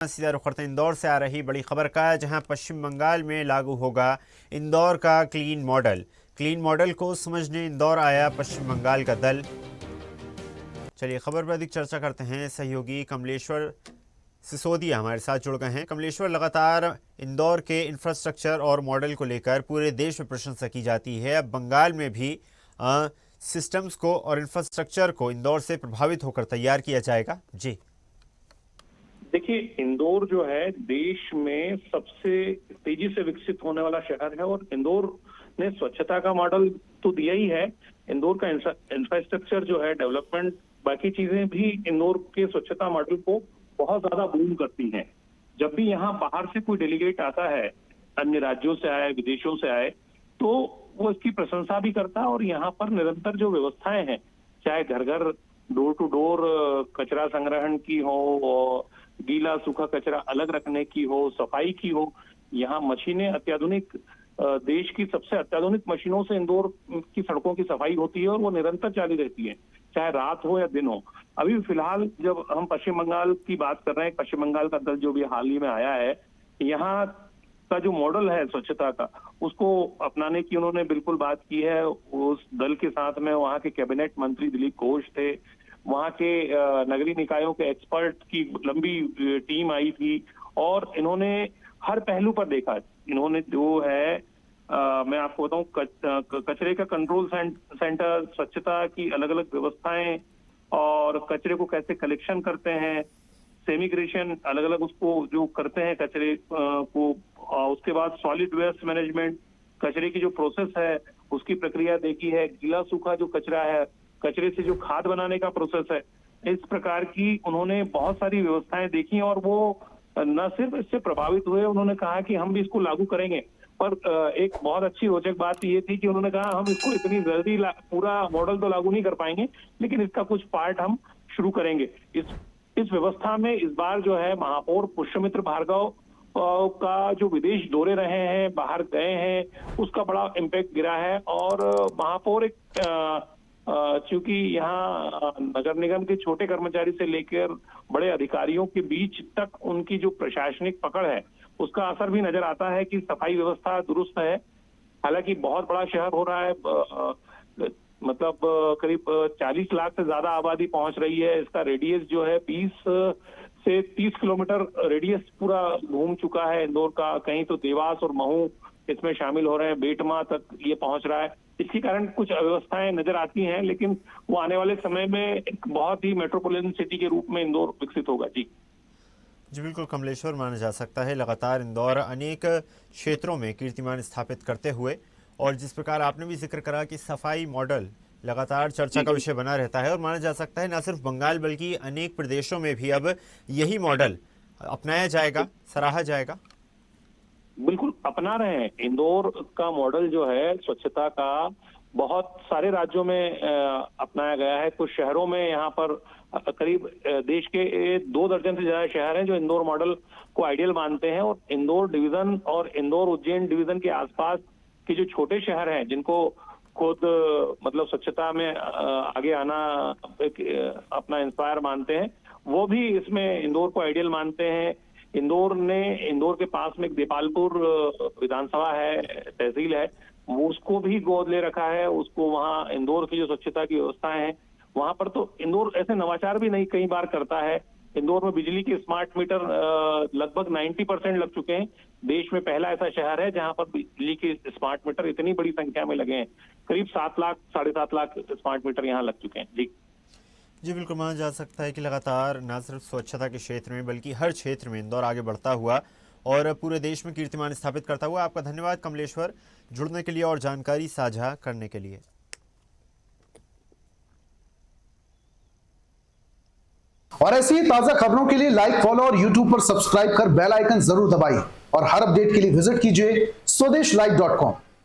सीधा रुख करते हैं इंदौर से आ रही बड़ी खबर का, जहां पश्चिम बंगाल में लागू होगा इंदौर का क्लीन मॉडल। क्लीन मॉडल को समझने इंदौर आया पश्चिम बंगाल का दल। चलिए खबर पर अधिक चर्चा करते हैं। सहयोगी कमलेश्वर सिसोदिया हमारे साथ जुड़ गए हैं। कमलेश्वर, लगातार इंदौर के इंफ्रास्ट्रक्चर और मॉडल को लेकर पूरे देश में प्रशंसा की जाती है। अब बंगाल में भी सिस्टम्स को और इंफ्रास्ट्रक्चर को इंदौर से प्रभावित होकर तैयार किया जाएगा। जी देखिए, इंदौर जो है देश में सबसे तेजी से विकसित होने वाला शहर है और इंदौर ने स्वच्छता का मॉडल तो दिया ही है। इंदौर का इंफ्रास्ट्रक्चर जो है, डेवलपमेंट, बाकी चीजें भी इंदौर के स्वच्छता मॉडल को बहुत ज्यादा बूम करती हैं। जब भी यहाँ बाहर से कोई डेलीगेट आता है, अन्य राज्यों से आए, विदेशों से आए, तो वो इसकी प्रशंसा भी करता है। और यहाँ पर निरंतर जो व्यवस्थाएं हैं, चाहे घर घर डोर टू डोर कचरा संग्रहण की हो, गीला सूखा कचरा अलग रखने की हो, सफाई की हो, यहाँ मशीनें अत्याधुनिक, देश की सबसे अत्याधुनिक मशीनों से इंदौर की सड़कों की सफाई होती है और वो निरंतर जारी रहती है, चाहे रात हो या दिन हो। अभी फिलहाल जब हम पश्चिम बंगाल की बात कर रहे हैं, पश्चिम बंगाल का दल जो भी हाल ही में आया है, यहाँ का जो मॉडल है स्वच्छता का, उसको अपनाने की उन्होंने बिल्कुल बात की है। उस दल के साथ में वहाँ के कैबिनेट मंत्री दिलीप घोष थे, वहाँ के नगरीय निकायों के एक्सपर्ट की लंबी टीम आई थी और इन्होंने हर पहलू पर देखा। इन्होंने जो है मैं आपको बताऊं, कचरे का कंट्रोल सेंटर, स्वच्छता की अलग अलग व्यवस्थाएं और कचरे को कैसे कलेक्शन करते हैं, सेमिग्रेशन अलग अलग उसको जो करते हैं कचरे को, उसके बाद सॉलिड वेस्ट मैनेजमेंट, कचरे की जो प्रोसेस है उसकी प्रक्रिया देखी है, गीला सूखा जो कचरा है, कचरे से जो खाद बनाने का प्रोसेस है, इस प्रकार की उन्होंने बहुत सारी व्यवस्थाएं देखी और वो न सिर्फ इससे प्रभावित हुए, उन्होंने कहा कि हम भी इसको लागू करेंगे। पर एक बहुत अच्छी रोचक बात ये थी कि उन्होंने कहा हम इसको इतनी जल्दी पूरा मॉडल तो लागू नहीं कर पाएंगे, लेकिन इसका कुछ पार्ट हम शुरू करेंगे। इस व्यवस्था में इस बार जो है महापौर पुष्यमित्र भार्गव का जो विदेश दौरे रहे हैं, बाहर गए हैं, उसका बड़ा इम्पैक्ट गिरा है। और महापौर एक चूंकि यहाँ नगर निगम के छोटे कर्मचारी से लेकर बड़े अधिकारियों के बीच तक उनकी जो प्रशासनिक पकड़ है, उसका असर भी नजर आता है कि सफाई व्यवस्था दुरुस्त है। हालांकि बहुत बड़ा शहर हो रहा है, मतलब करीब 40 लाख से ज्यादा आबादी पहुंच रही है। इसका रेडियस जो है 20 से 30 किलोमीटर रेडियस पूरा घूम चुका है इंदौर का। कहीं तो देवास और महू इसमें शामिल हो रहे हैं, बेटमा तक ये पहुंच रहा है। इसके कारण कुछ अव्यवस्थाएं नजर आती हैं, लेकिन वो आने वाले समय में एक बहुत ही मेट्रोपॉलिटन सिटी के रूप में इंदौर विकसित होगा। जी बिल्कुल कमलेश्वर, माना जा सकता है लगातार इंदौर अनेक क्षेत्रों में कीर्तिमान स्थापित करते हुए, और जिस प्रकार आपने भी जिक्र करा कि सफाई मॉडल लगातार चर्चा का विषय बना रहता है, और माना जा सकता है न सिर्फ बंगाल बल्कि अनेक प्रदेशों में भी अब यही मॉडल अपनाया जाएगा, सराहा जाएगा। बिल्कुल अपना रहे हैं। इंदौर का मॉडल जो है स्वच्छता का बहुत सारे राज्यों में अपनाया गया है। कुछ शहरों में यहाँ पर करीब देश के 2 दर्जन से ज्यादा शहर हैं जो इंदौर मॉडल को आइडियल मानते हैं। और इंदौर डिवीजन और इंदौर उज्जैन डिवीजन के आसपास के जो छोटे शहर हैं, जिनको खुद मतलब स्वच्छता में आगे आना अपना इंस्पायर मानते हैं, वो भी इसमें इंदौर को आइडियल मानते हैं। इंदौर के पास में एक देपालपुर विधानसभा है, तहसील है, वो उसको भी गोद ले रखा है। उसको वहाँ इंदौर की जो स्वच्छता की व्यवस्थाएं हैं, वहां पर तो इंदौर ऐसे नवाचार भी नहीं कई बार करता है। इंदौर में बिजली के स्मार्ट मीटर लगभग 90% लग चुके हैं। देश में पहला ऐसा शहर है जहां पर बिजली के स्मार्ट मीटर इतनी बड़ी संख्या में लगे हैं। करीब 7 लाख, 7.5 लाख स्मार्ट मीटर यहाँ लग चुके हैं। जी बिल्कुल, माना जा सकता है कि लगातार न सिर्फ स्वच्छता के क्षेत्र में बल्कि हर क्षेत्र में इंदौर आगे बढ़ता हुआ और पूरे देश में कीर्तिमान स्थापित करता हुआ। आपका धन्यवाद कमलेश्वर, जुड़ने के लिए और जानकारी साझा करने के लिए। और ऐसी ही ताजा खबरों के लिए लाइक, फॉलो और यूट्यूब पर सब्सक्राइब कर बेल आइकन जरूर दबाइए। और हर अपडेट के लिए विजिट कीजिए स्वदेशलाइव.com।